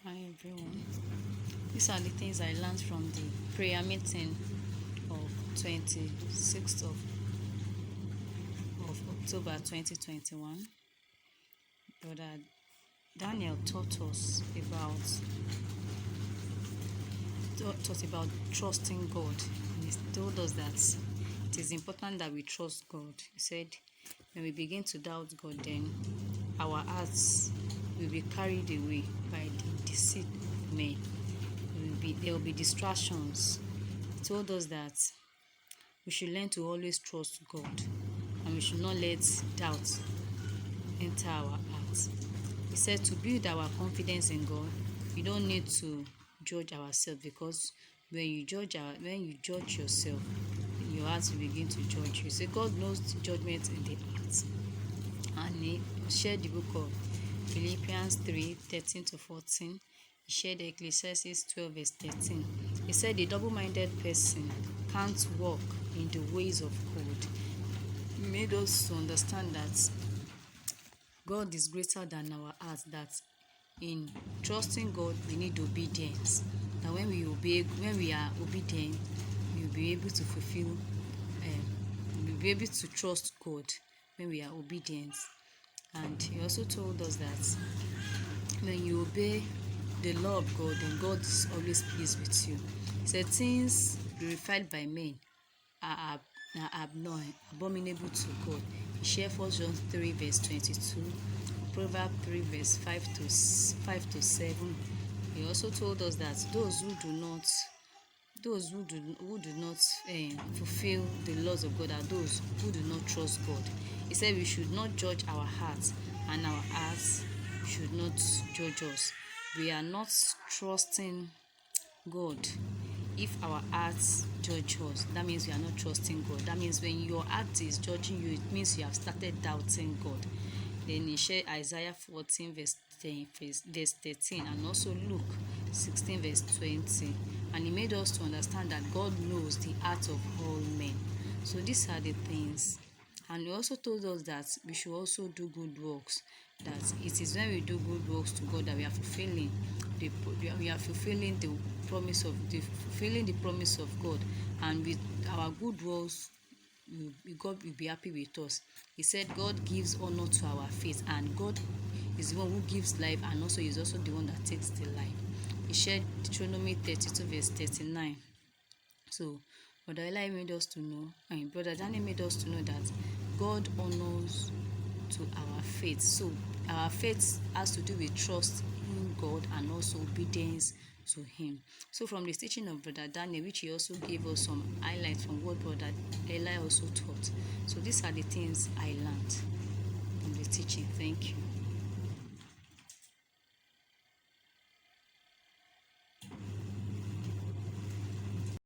Hi everyone. These are the things I learned from the prayer meeting of 26th of October 2021. Brother Daniel taught about trusting God. And he told us that it is important that we trust God. He said when we begin to doubt God, then our hearts will be carried away by the deceit of men. There will be distractions. He told us that we should learn to always trust God and we should not let doubt enter our hearts. He said to build our confidence in God, you don't need to judge ourselves, because when you judge yourself, your heart will begin to judge you. So God knows the judgment in the heart. And he shared the book of Philippians 3:13-14. He shared Ecclesiastes 12 verse 13. He said the double-minded person can't walk in the ways of God. He made us to understand that God is greater than our heart, that in trusting God we need obedience. That when we are obedient, we'll be able to we'll be able to trust God when we are obedient. And he also told us that when you obey the law of God, then God is always pleased with you. He said things glorified by men are abominable to God. He shared 1 John 3 verse 22, Proverbs 3 verse 5 to 7. He also told us that those who do not fulfill the laws of God are those who do not trust God. He said we should not judge our hearts, and our hearts should not judge us. We are not trusting God if our hearts judge us. That means we are not trusting God. That means when your heart is judging you, it means you have started doubting God. Then he shared Isaiah 14 verse 13, and also Luke 16 verse 20. And he made us to understand that God knows the heart of all men. So these are the things. And he also told us that we should also do good works. That it is when we do good works to God that we are fulfilling the promise of God. And with our good works, God will be happy with us. He said God gives honor to our faith, and God is the one who gives life, and also is also the one that takes the life. He shared Deuteronomy 32 verse 39. So Brother Eli made us to know, and Brother Daniel made us to know that God honors to our faith. So our faith has to do with trust in God and also obedience to Him. So from the teaching of Brother Daniel, which he also gave us some highlights from what Brother Eli also taught. So these are the things I learned from the teaching. Thank you.